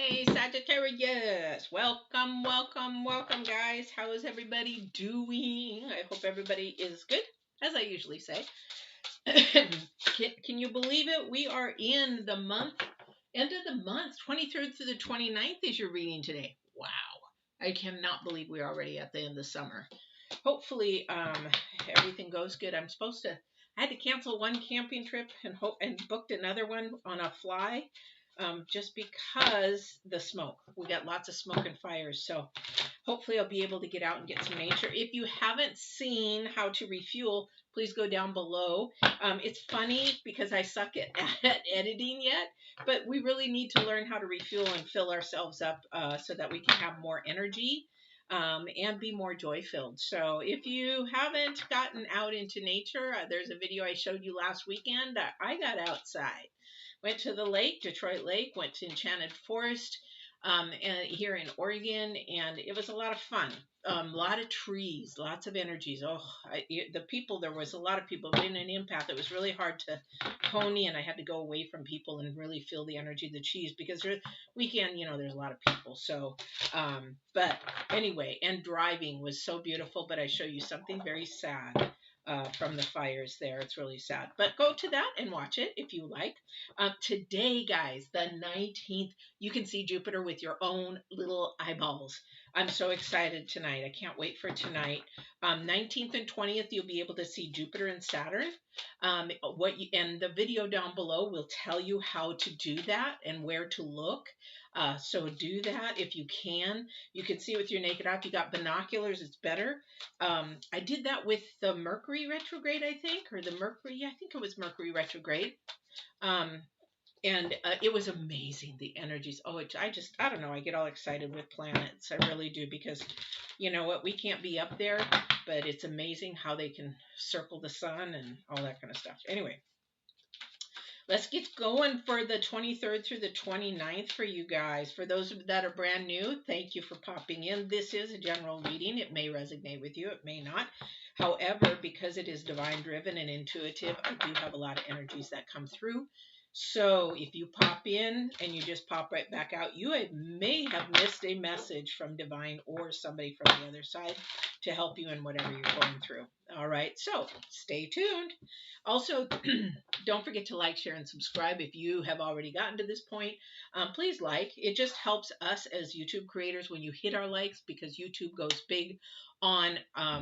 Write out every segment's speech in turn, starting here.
Hey Sagittarius, welcome, welcome, welcome guys. How is everybody doing? I hope everybody is good, as I usually say. Can you believe it? We are in the month, end of the month, 23rd through the 29th is your reading today. Wow. I cannot believe we're already at the end of summer. Hopefully everything goes good. I had to cancel one camping trip and booked another one on a fly. Just because the smoke. We got lots of smoke and fires. So hopefully I'll be able to get out and get some nature. If you haven't seen how to refuel, please go down below. It's funny because I suck at editing yet, but we really need to learn how to refuel and fill ourselves up so that we can have more energy and be more joy filled. So if you haven't gotten out into nature, there's a video I showed you last weekend. I got outside. Went to the lake, Detroit Lake, went to Enchanted Forest and here in Oregon, and it was a lot of fun. A lot of trees, lots of energies. There was a lot of people in an empath. It was really hard to hone in. I had to go away from people and really feel the energy of the trees because weekend, there's a lot of people. So, but anyway, and driving was so beautiful, but I show you something very sad. From the fires there. It's really sad. But go to that and watch it if you like. Today, guys, the 19th, you can see Jupiter with your own little eyeballs. I'm so excited tonight. I can't wait for tonight. 19th and 20th, you'll be able to see Jupiter and Saturn. And the video down below will tell you how to do that and where to look. So do that if you can. You can see with your naked eye. If you got binoculars, it's better. I did that with the Mercury retrograde, I think, I think it was Mercury retrograde. And it was amazing, the energies. I don't know, I get all excited with planets. I really do, because you know what, we can't be up there, but it's amazing how they can circle the sun and all that kind of stuff. Anyway, let's get going for the 23rd through the 29th for you guys. For those that are brand new, thank you for popping in. This is a general reading. It may resonate with you, it may not. However, because it is divine driven and intuitive, I do have a lot of energies that come through. So if you pop in and you just pop right back out, you may have missed a message from divine or somebody from the other side to help you in whatever you're going through. All right, so stay tuned. Also, don't forget to like, share, and subscribe if you have already gotten to this point. Please like. It just helps us as YouTube creators when you hit our likes, because YouTube goes big on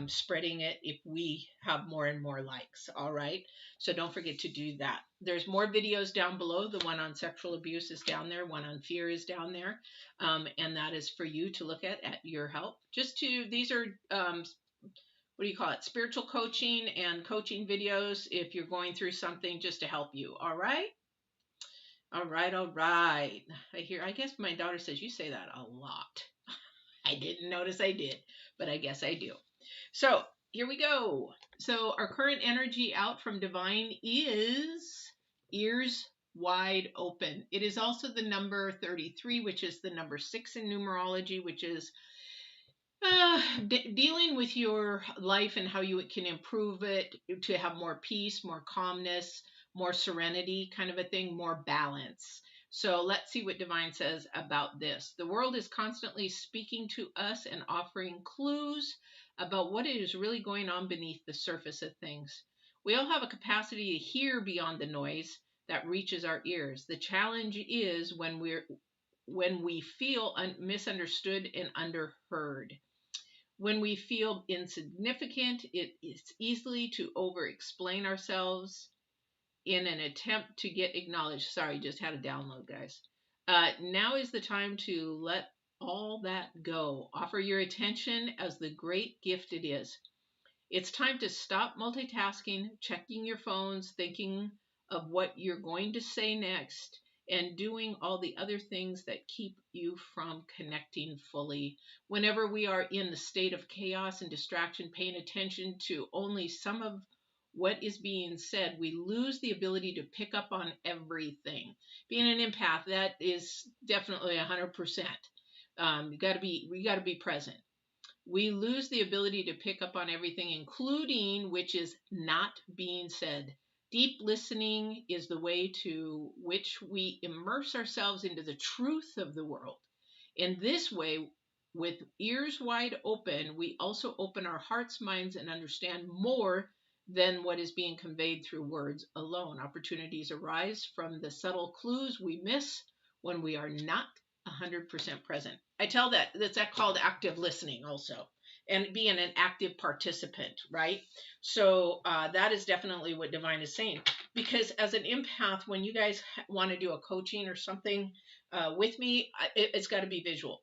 spreading it if we have more and more likes. All right, so don't forget to do that. There's more videos down below. The one on sexual abuse is down there. One on fear is down there, and that is for you to look at your help. These are what do you call it? Spiritual coaching and coaching videos if you're going through something, just to help you. All right. All right. All right. I guess my daughter says you say that a lot. I didn't notice I did, but I guess I do. So here we go. So our current energy out from divine is ears wide open. It is also the number 33, which is the number 6 in numerology, which is dealing with your life and how you can improve it to have more peace, more calmness, more serenity, kind of a thing, more balance. So let's see what divine says about this. The world is constantly speaking to us and offering clues about what is really going on beneath the surface of things. We all have a capacity to hear beyond the noise that reaches our ears. The challenge is when we feel misunderstood and underheard. When we feel insignificant, it is easily to over-explain ourselves in an attempt to get acknowledged. Sorry, just had a download, guys. Now is the time to let all that go. Offer your attention as the great gift it is. It's time to stop multitasking, checking your phones, thinking of what you're going to say next, and doing all the other things that keep you from connecting fully. Whenever we are in the state of chaos and distraction, paying attention to only some of what is being said, we lose the ability to pick up on everything. Being an empath, that is definitely 100%. We got to be present. We lose the ability to pick up on everything, including which is not being said. Deep listening is the way to which we immerse ourselves into the truth of the world. In this way, with ears wide open, we also open our hearts, minds, and understand more than what is being conveyed through words alone. Opportunities arise from the subtle clues we miss when we are not 100% present. I tell that's called active listening also, and being an active participant, right? So that is definitely what divine is saying. Because as an empath, when you guys want to do a coaching or something with me, it's got to be visual.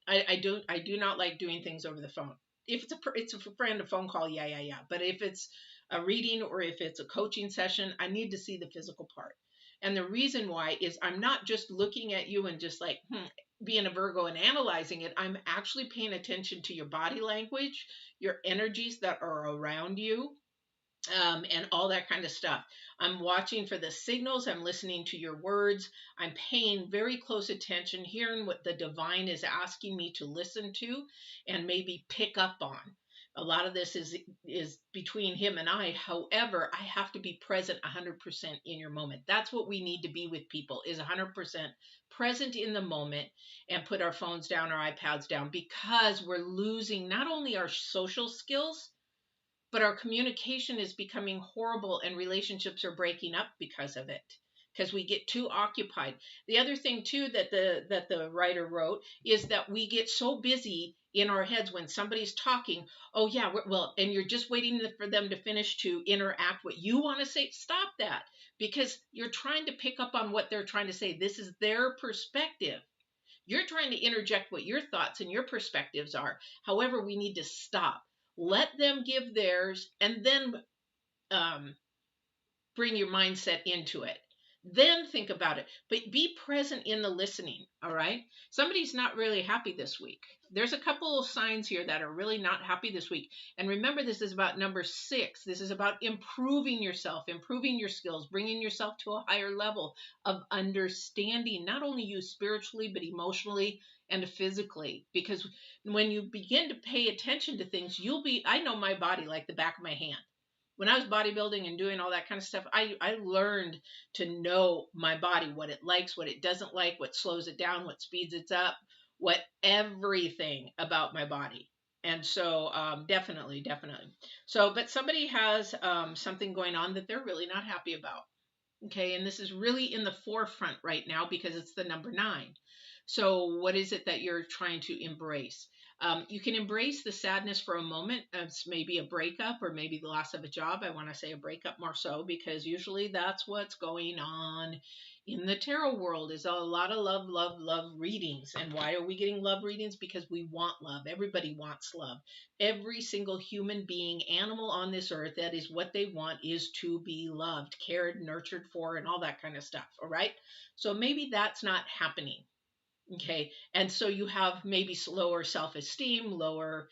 I do not like doing things over the phone. If it's a friend, a phone call, yeah. But if it's a reading or if it's a coaching session, I need to see the physical part. And the reason why is I'm not just looking at you and just like being a Virgo and analyzing it. I'm actually paying attention to your body language, your energies that are around you, and all that kind of stuff. I'm watching for the signals. I'm listening to your words. I'm paying very close attention, hearing what the divine is asking me to listen to and maybe pick up on. A lot of this is between him and I. However, I have to be present 100% in your moment. That's what we need to be with people, is 100% present in the moment, and put our phones down, our iPads down, because we're losing not only our social skills, but our communication is becoming horrible and relationships are breaking up because of it, because we get too occupied. The other thing too that the writer wrote is that we get so busy in our heads when somebody's talking. Oh yeah, well, and you're just waiting for them to finish to interact what you want to say. Stop that, because you're trying to pick up on what they're trying to say. This is their perspective. You're trying to interject what your thoughts and your perspectives are. However, we need to stop. Let them give theirs, and then um, bring your mindset into it. Then think about it. But be present in the listening, all right? Somebody's not really happy this week. There's a couple of signs here that are really not happy this week. And remember, this is about number 6. This is about improving yourself, improving your skills, bringing yourself to a higher level of understanding, not only you spiritually, but emotionally and physically. Because when you begin to pay attention to things, I know my body like the back of my hand. When I was bodybuilding and doing all that kind of stuff, I learned to know my body, what it likes, what it doesn't like, what slows it down, what speeds it up, what everything about my body. And so definitely. So, but somebody has something going on that they're really not happy about. Okay. And this is really in the forefront right now because it's the number 9. So what is it that you're trying to embrace? You can embrace the sadness for a moment. It's maybe a breakup or maybe the loss of a job. I want to say a breakup more so, because usually that's what's going on in the tarot world, is a lot of love readings. And why are we getting love readings? Because we want love. Everybody wants love. Every single human being, animal on this earth, that is what they want, is to be loved, cared, nurtured for, and all that kind of stuff. All right. So maybe that's not happening. Okay. And so you have maybe lower self-esteem, lower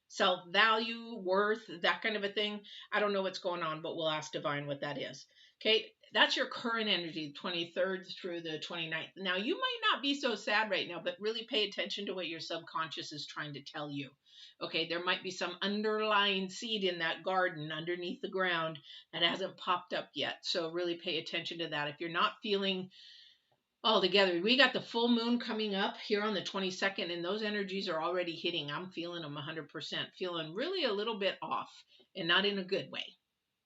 self-value, worth, that kind of a thing. I don't know what's going on, but we'll ask divine what that is. Okay. That's your current energy, 23rd through the 29th. Now, you might not be so sad right now, but really pay attention to what your subconscious is trying to tell you. Okay, there might be some underlying seed in that garden underneath the ground that hasn't popped up yet. So really pay attention to that. If you're not feeling all together, we got the full moon coming up here on the 22nd, and those energies are already hitting. I'm feeling them 100%, feeling really a little bit off, and not in a good way.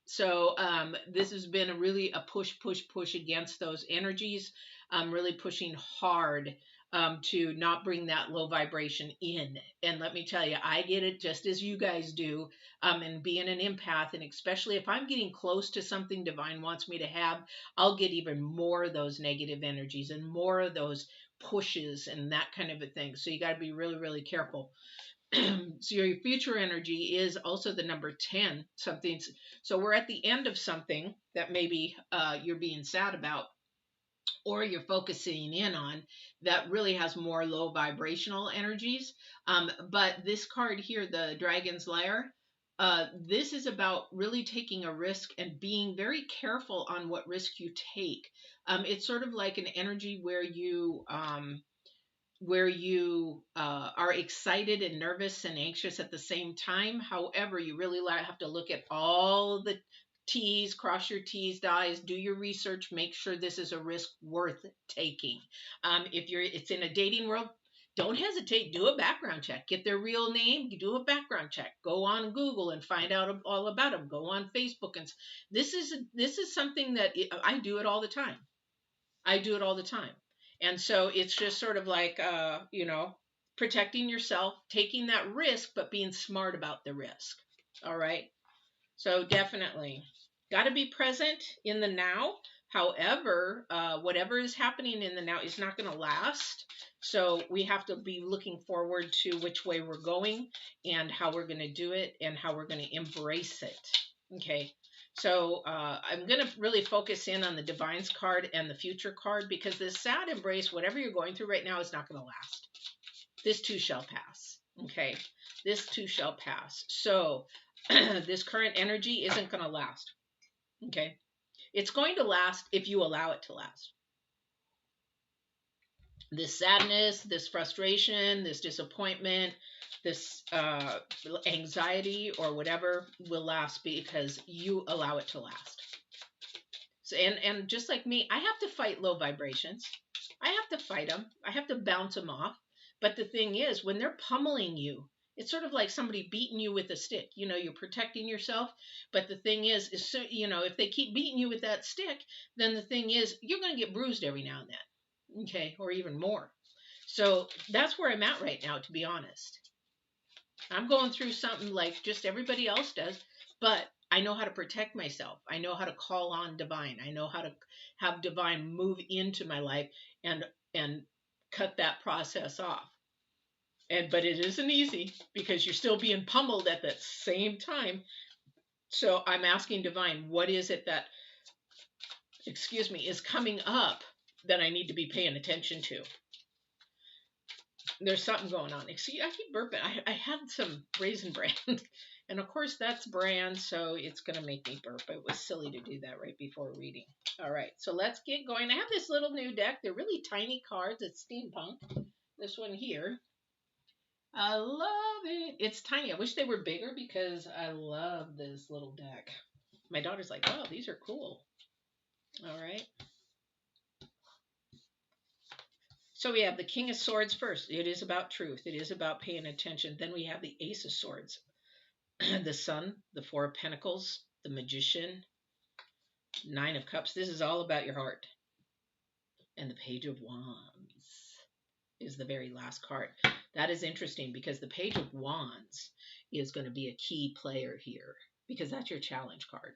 So this has been a push against those energies. Really pushing hard to not bring that low vibration in. And let me tell you, I get it just as you guys do. And being an empath, and especially if I'm getting close to something divine wants me to have, I'll get even more of those negative energies and more of those pushes and that kind of a thing. So you got to be really careful. So your future energy is also the number 10. So we're at the end of something that maybe you're being sad about, or you're focusing in on, that really has more low vibrational energies. But this card here, the Dragon's Lair, this is about really taking a risk and being very careful on what risk you take. It's sort of like an energy where you where you are excited and nervous and anxious at the same time. However, you really have to look at all the T's, cross your T's, I's, do your research, make sure this is a risk worth taking. If it's in a dating world, don't hesitate, do a background check, get their real name, do a background check, go on Google and find out all about them, go on Facebook. And this is something that I do it all the time. I do it all the time. And so it's just sort of like, protecting yourself, taking that risk, but being smart about the risk. All right. So definitely got to be present in the now. However, whatever is happening in the now is not going to last. So we have to be looking forward to which way we're going and how we're going to do it and how we're going to embrace it. Okay. So I'm going to really focus in on the Divine's card and the Future card, because this sad embrace, whatever you're going through right now, is not going to last. This too shall pass. Okay. This too shall pass. So this current energy isn't going to last. Okay. It's going to last if you allow it to last. This sadness, this frustration, this disappointment, this anxiety or whatever will last because you allow it to last. So, and just like me, I have to fight low vibrations. I have to fight them. I have to bounce them off. But the thing is, when they're pummeling you, it's sort of like somebody beating you with a stick. You're protecting yourself. But the thing is so, if they keep beating you with that stick, then the thing is, you're going to get bruised every now and then. Okay, or even more. So that's where I'm at right now, to be honest. I'm going through something like just everybody else does, but I know how to protect myself. I know how to call on Divine. I know how to have Divine move into my life and cut that process off. But it isn't easy because you're still being pummeled at the same time. So I'm asking Divine, what is it that, is coming up that I need to be paying attention to? There's something going on. See, I keep burping. I had some Raisin Bran, and of course that's bran, so it's going to make me burp. It was silly to do that right before reading. All right, so let's get going. I have this little new deck. They're really tiny cards. It's steampunk. This one here. I love it. It's tiny. I wish they were bigger because I love this little deck. My daughter's like, wow, these are cool. All right. So we have the King of Swords first. It is about truth. It is about paying attention. Then we have the Ace of Swords, the Sun, the Four of Pentacles, the Magician, Nine of Cups. This is all about your heart. And the Page of Wands is the very last card. That is interesting because the Page of Wands is going to be a key player here because that's your challenge card.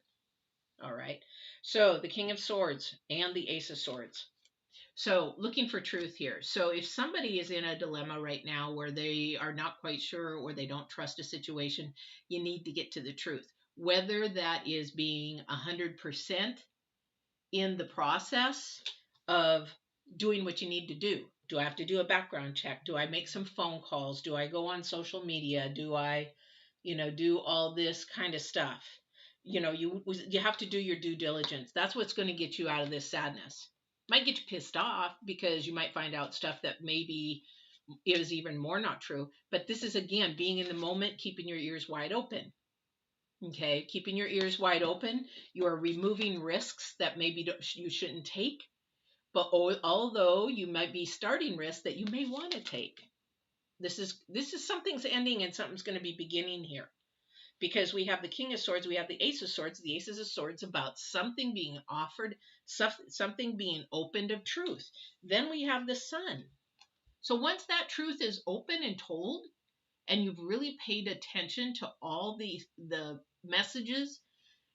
All right. So the King of Swords and the Ace of Swords. So looking for truth here. So if somebody is in a dilemma right now where they are not quite sure or they don't trust a situation, you need to get to the truth. Whether that is being 100% in the process of doing what you need to do. Do I have to do a background check? Do I make some phone calls? Do I go on social media? Do I, do all this kind of stuff? You have to do your due diligence. That's what's going to get you out of this sadness. Might get you pissed off because you might find out stuff that maybe is even more not true. But this is, again, being in the moment, keeping your ears wide open. Okay, keeping your ears wide open. You are removing risks that maybe you shouldn't take. But although you might be starting risks that you may want to take. This is something's ending and something's going to be beginning here. Because we have the King of Swords, we have the Ace of Swords. The Ace of Swords about something being offered, something being opened of truth. Then we have the Sun. So once that truth is open and told, and you've really paid attention to all the messages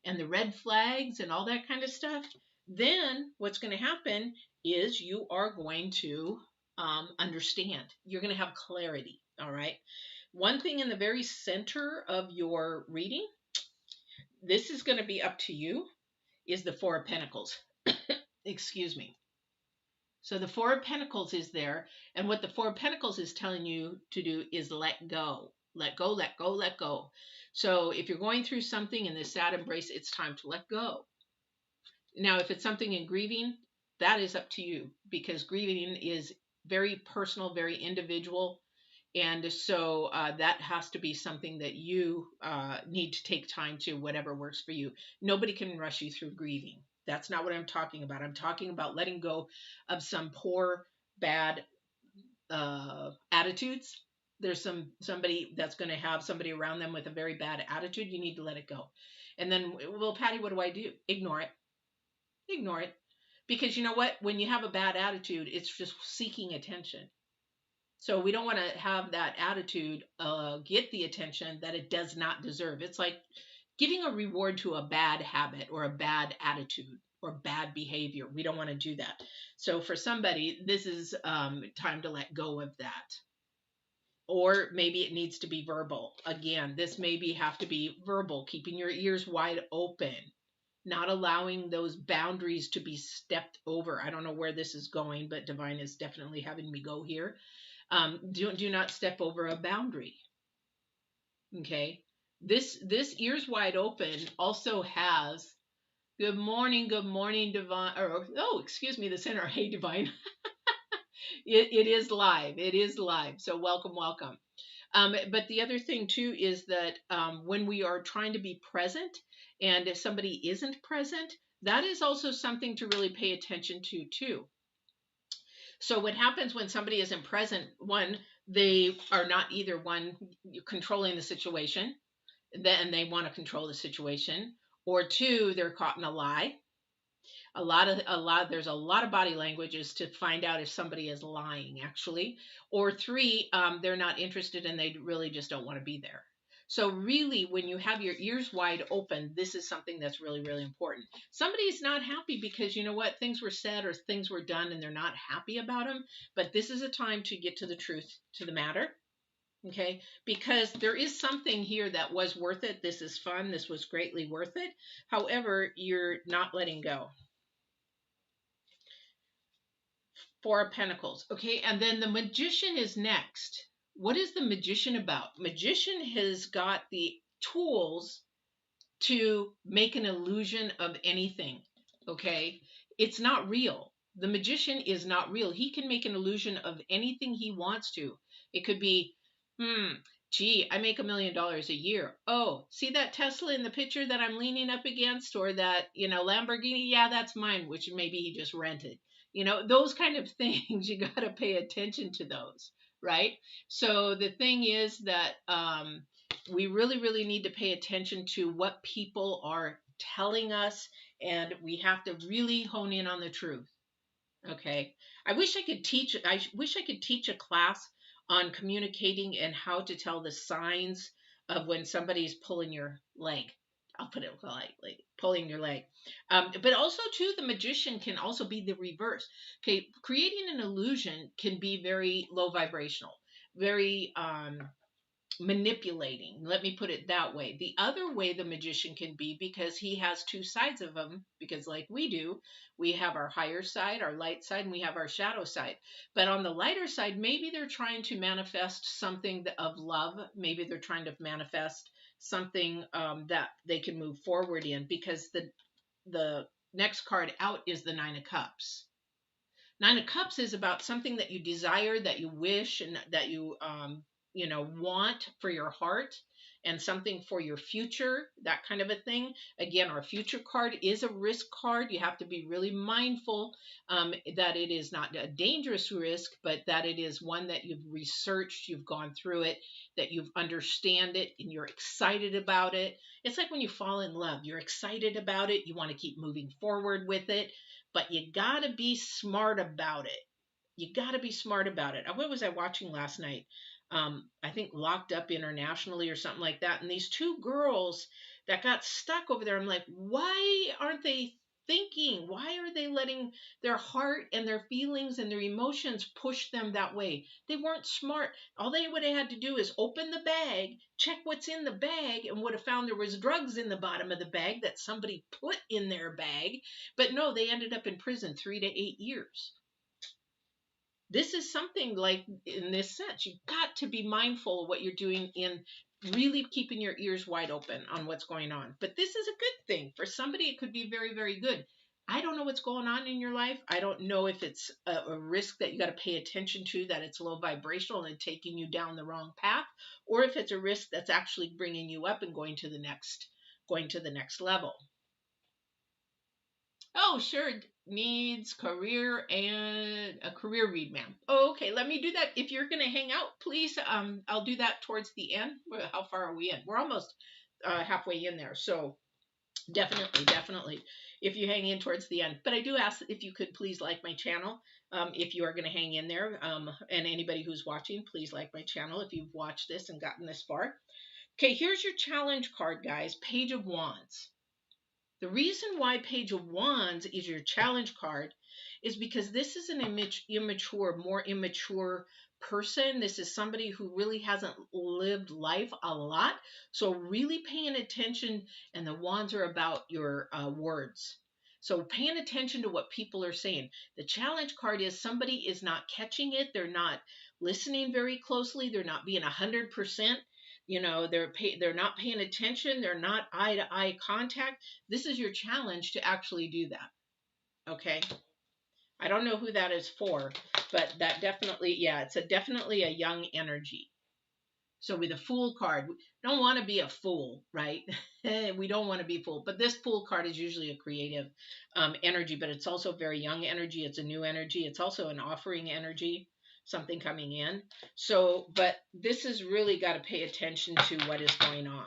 and the red flags and all that kind of stuff, then what's going to happen is you are going to understand. You're going to have clarity, all right? One thing in the very center of your reading, this is going to be up to you, is the Four of Pentacles. Excuse me. So the Four of Pentacles is there, and what the Four of Pentacles is telling you to do is let go. Let go, let go, let go. So if you're going through something in this sad embrace, it's time to let go. Now, if it's something in grieving, that is up to you, because grieving is very personal, very individual. And so that has to be something that you need to take time to, whatever works for you. Nobody can rush you through grieving. That's not what I'm talking about. I'm talking about letting go of some poor, bad attitudes. There's somebody that's going to have somebody around them with a very bad attitude. You need to let it go. And then, well, Patty, what do I do? Ignore it. Ignore it. Because you know what? When you have a bad attitude, it's just seeking attention. So we don't want to have that attitude get the attention that it does not deserve. It's like giving a reward to a bad habit or a bad attitude or bad behavior. We don't want to do that. So for somebody, this is time to let go of that. Or maybe it needs to be verbal. Again, this maybe have to be verbal, keeping your ears wide open, not allowing those boundaries to be stepped over. I don't know where this is going, but Divine is definitely having me go here. Do not step over a boundary. Okay. This ears wide open also has good morning, Divine. Or oh, excuse me, the center. Hey, Divine. It is live. It is live. So welcome, welcome. But the other thing too is that when we are trying to be present, and if somebody isn't present, that is also something to really pay attention to too. So what happens when somebody isn't present? One, they are not either one controlling the situation, then they want to control the situation, or two, they're caught in a lie. There's a lot of body languages to find out if somebody is lying actually, or three, they're not interested and they really just don't want to be there. So really, when you have your ears wide open, this is something that's really, really important. Somebody's not happy because you know what, things were said or things were done and they're not happy about them. But this is a time to get to the truth to the matter. Okay, because there is something here that was worth it. This is fun. This was greatly worth it. However, you're not letting go. Four of Pentacles. Okay, and then the Magician is next. What is the Magician about? Magician has got the tools to make an illusion of anything. Okay, it's not real. The Magician is not real. He can make an illusion of anything he wants to. It could be, gee, I make $1 million a year. Oh, see that Tesla in the picture that I'm leaning up against, or that, Lamborghini? Yeah, that's mine, which maybe he just rented. Those kind of things, you got to pay attention to those, right? So the thing is that we really, really need to pay attention to what people are telling us, and we have to really hone in on the truth. Okay. I wish I could teach a class on communicating and how to tell the signs of when somebody's pulling your leg. I'll put it lightly, pulling your leg. But also, too, the Magician can also be the reverse. Okay, creating an illusion can be very low vibrational, very manipulating. Let me put it that way. The other way the Magician can be, because he has two sides of him, because like we do, we have our higher side, our light side, and we have our shadow side. But on the lighter side, maybe they're trying to manifest something of love. Maybe they're trying to manifest something that they can move forward in, because the next card out is the Nine of Cups. Nine of Cups is about something that you desire, that you wish, and that you want for your heart, and something for your future, that kind of a thing. Again, our future card is a risk card. You have to be really mindful that it is not a dangerous risk, but that it is one that you've researched, you've gone through it, that you've understand it, and you're excited about it. It's like when you fall in love, you're excited about it, you want to keep moving forward with it, but you got to be smart about it. You got to be smart about it. What was I watching last night? I think Locked Up Internationally or something like that. And these two girls that got stuck over there, I'm like, why aren't they thinking? Why are they letting their heart and their feelings and their emotions push them that way? They weren't smart. All they would have had to do is open the bag, check what's in the bag, and would have found there was drugs in the bottom of the bag that somebody put in their bag. But no, they ended up in prison 3 to 8 years. This is something like, in this sense, you've got to be mindful of what you're doing in really keeping your ears wide open on what's going on. But this is a good thing. For somebody, it could be very, very good. I don't know what's going on in your life. I don't know if it's a risk that you got to pay attention to, that it's low vibrational and taking you down the wrong path, or if it's a risk that's actually bringing you up and going to the next level. Oh, sure. Needs career and a career read, ma'am. Oh, okay. Let me do that. If you're going to hang out, please, I'll do that towards the end. How far are we in? We're almost halfway in there. So definitely, if you hang in towards the end. But I do ask if you could please like my channel. If you are going to hang in there, and anybody who's watching, please like my channel if you've watched this and gotten this far. Okay, here's your challenge card, guys. Page of Wands. The reason why Page of Wands is your challenge card is because this is an more immature person. This is somebody who really hasn't lived life a lot. So really paying attention, and the wands are about your words. So paying attention to what people are saying. The challenge card is somebody is not catching it. They're not listening very closely. They're not being 100%. They're not paying attention. They're not eye-to-eye contact. This is your challenge to actually do that. Okay. I don't know who that is for, but that definitely, yeah, it's definitely a young energy. So with a Fool card, we don't want to be a fool, right? We don't want to be fooled. But this Fool card is usually a creative energy, but it's also very young energy. It's a new energy. It's also an offering energy, something coming in. So, but this has really got to pay attention to what is going on.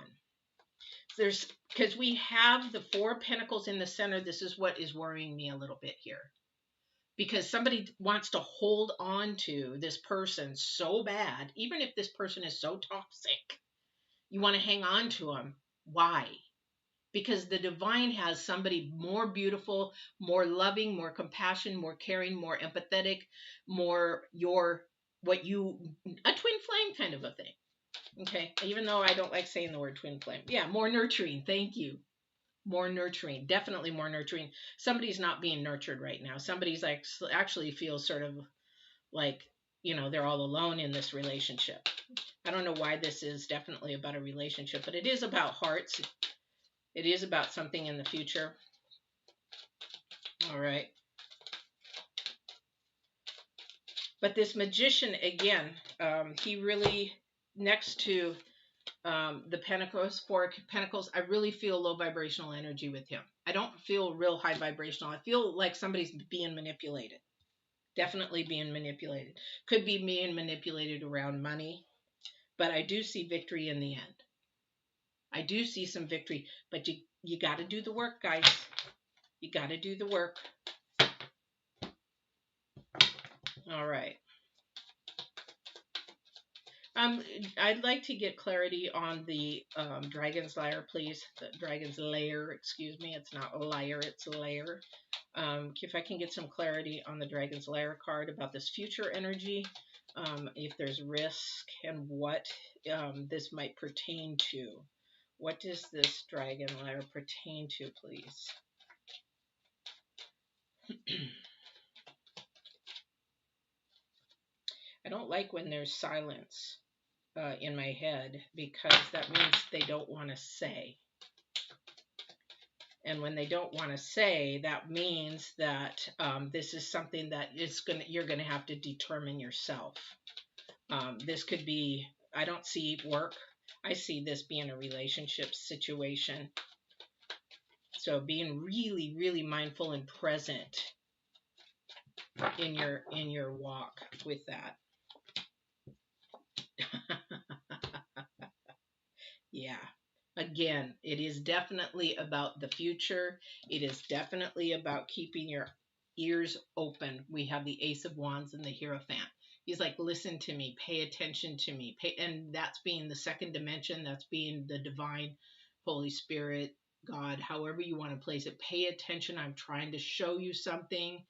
Because we have the Four of Pentacles in the center. This is what is worrying me a little bit here. Because somebody wants to hold on to this person so bad, even if this person is so toxic, you want to hang on to them. Why? Because the divine has somebody more beautiful, more loving, more compassion, more caring, more empathetic, more a twin flame kind of a thing. Okay. Even though I don't like saying the word twin flame. Yeah. More nurturing. Thank you. More nurturing, definitely more nurturing. Somebody's not being nurtured right now. Somebody's like actually feels sort of like, they're all alone in this relationship. I don't know why this is definitely about a relationship, but it is about hearts. It is about something in the future. All right. But this Magician, again, he really, next to the Pentacles, Four Pentacles, I really feel low vibrational energy with him. I don't feel real high vibrational. I feel like somebody's being manipulated. Definitely being manipulated. Could be being manipulated around money, but I do see victory in the end. I do see some victory, but you got to do the work, guys. You got to do the work. All right. I'd like to get clarity on the Dragon's Lair, please. The Dragon's Lair, excuse me. It's not a liar, it's a lair. If I can get some clarity on the Dragon's Lair card about this future energy, if there's risk and what this might pertain to. What does this Dragon Lair pertain to, please? I don't like when there's silence in my head, because that means they don't want to say. And when they don't want to say, that means that this is something that you're going to have to determine yourself. This could be, I don't see work. I see this being a relationship situation. So being really, really mindful and present in your walk with that. Yeah. Again, it is definitely about the future. It is definitely about keeping your ears open. We have the Ace of Wands and the Hierophant. He's like, listen to me, pay attention to me. And that's being the second dimension. That's being the divine, Holy Spirit, God, however you want to place it. Pay attention. I'm trying to show you something.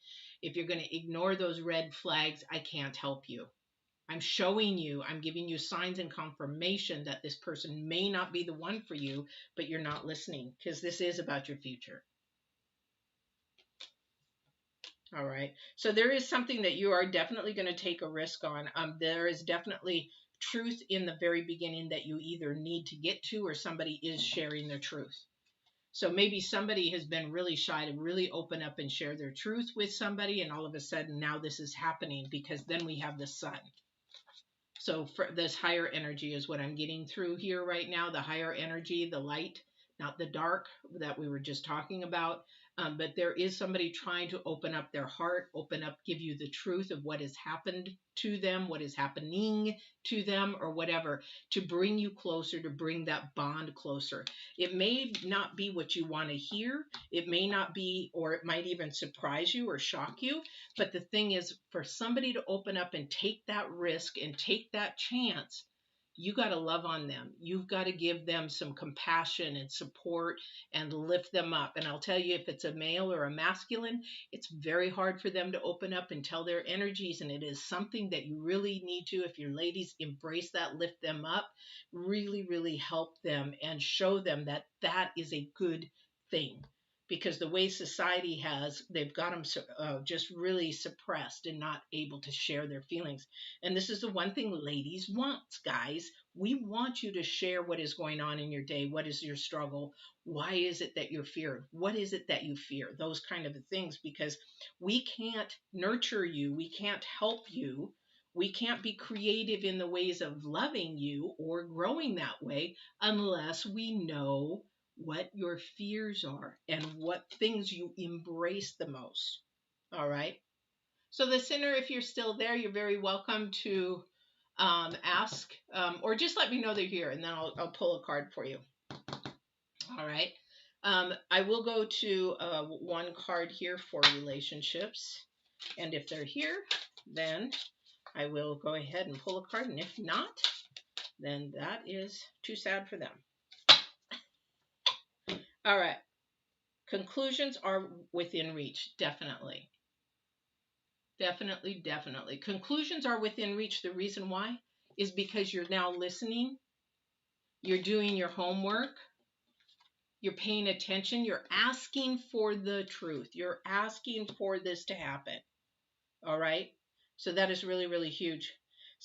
If you're going to ignore those red flags, I can't help you. I'm showing you, I'm giving you signs and confirmation that this person may not be the one for you, but you're not listening, because this is about your future. All right. So there is something that you are definitely going to take a risk on. There is definitely truth in the very beginning that you either need to get to, or somebody is sharing their truth. So maybe somebody has been really shy to really open up and share their truth with somebody, and all of a sudden now this is happening because then we have the sun. So for this higher energy is what I'm getting through here right now, the higher energy, the light, not the dark that we were just talking about. But there is somebody trying to open up their heart, open up, give you the truth of what has happened to them, what is happening to them, or whatever, to bring you closer, to bring that bond closer. It may not be what you want to hear. It may not be, or it might even surprise you or shock you. But the thing is, for somebody to open up and take that risk and take that chance, you got to love on them. You've got to give them some compassion and support and lift them up. And I'll tell you, if it's a male or a masculine, it's very hard for them to open up and tell their energies. And it is something that you really need to, if your ladies embrace that, lift them up, really, really help them and show them that that is a good thing. Because the way society has, they've got them just really suppressed and not able to share their feelings. And this is the one thing ladies want, guys. We want you to share what is going on in your day. What is your struggle? Why is it that you're feared? What is it that you fear? Those kind of things, because we can't nurture you. We can't help you. We can't be creative in the ways of loving you or growing that way unless we know what your fears are and what things you embrace the most. All right. So the sinner, if you're still there, you're very welcome to ask or just let me know they're here, and then I'll pull a card for you. All right. I will go to one card here for relationships. And if they're here, then I will go ahead and pull a card. And if not, then that is too sad for them. All right. Conclusions are within reach. Definitely. Definitely, definitely. Conclusions are within reach. The reason why is because you're now listening. You're doing your homework. You're paying attention. You're asking for the truth. You're asking for this to happen. All right. So that is really, really huge.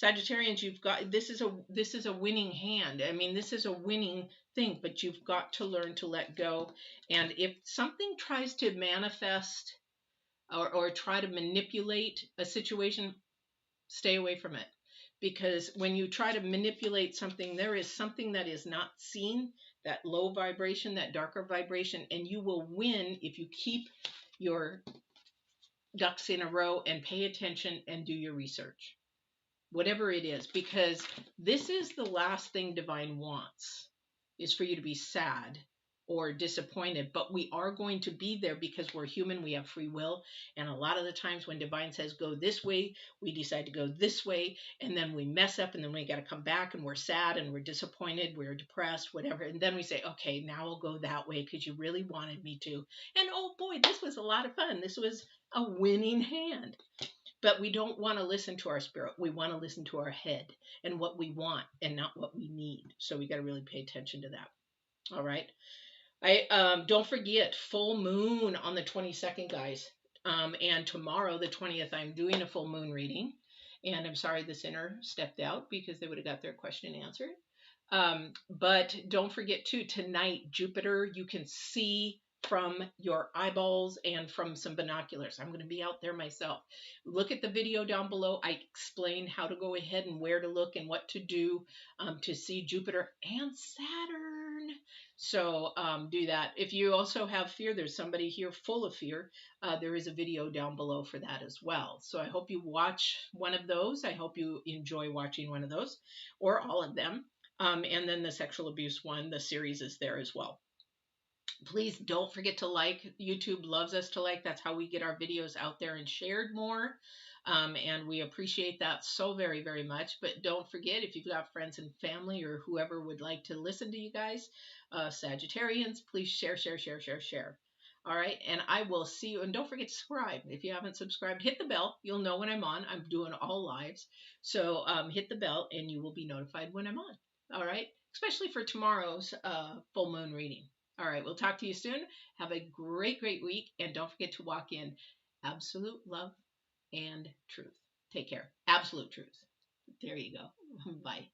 Sagittarians, you've got, this is a winning hand. I mean, this is a winning thing, but you've got to learn to let go. And if something tries to manifest or try to manipulate a situation, stay away from it. Because when you try to manipulate something, there is something that is not seen, that low vibration, that darker vibration, and you will win if you keep your ducks in a row and pay attention and do your research. Whatever it is, because this is the last thing divine wants, is for you to be sad or disappointed, but we are going to be there because we're human, we have free will, and a lot of the times when divine says go this way, we decide to go this way, and then we mess up, and then we got to come back, and we're sad, and we're disappointed, we're depressed, whatever, and then we say, okay, now I'll go that way because you really wanted me to, and oh boy, this was a lot of fun, this was a winning hand. But we don't want to listen to our spirit. We want to listen to our head and what we want and not what we need. So we got to really pay attention to that. All right. Don't forget, full moon on the 22nd, guys. And tomorrow, the 20th, I'm doing a full moon reading. And I'm sorry the sinner stepped out because they would have got their question answered. But don't forget, too, tonight, Jupiter, you can see from your eyeballs and from some binoculars. I'm going to be out there myself. Look at the video down below. I explain how to go ahead and where to look and what to do to see Jupiter and Saturn. So do that. If you also have fear, there's somebody here full of fear. There is a video down below for that as well. So I hope you watch one of those. I hope you enjoy watching one of those or all of them. And then the sexual abuse one, the series is there as well. Please don't forget to like. YouTube loves us to like. That's how we get our videos out there and shared more. And we appreciate that so very, very much. But don't forget, if you've got friends and family or whoever would like to listen to you guys, Sagittarians, please share, share, share, share, share. All right. And I will see you. And don't forget to subscribe. If you haven't subscribed, hit the bell. You'll know when I'm on. I'm doing all lives. So hit the bell and you will be notified when I'm on. All right. Especially for tomorrow's full moon reading. All right. We'll talk to you soon. Have a great, great week. And don't forget to walk in absolute love and truth. Take care. Absolute truth. There you go. Bye.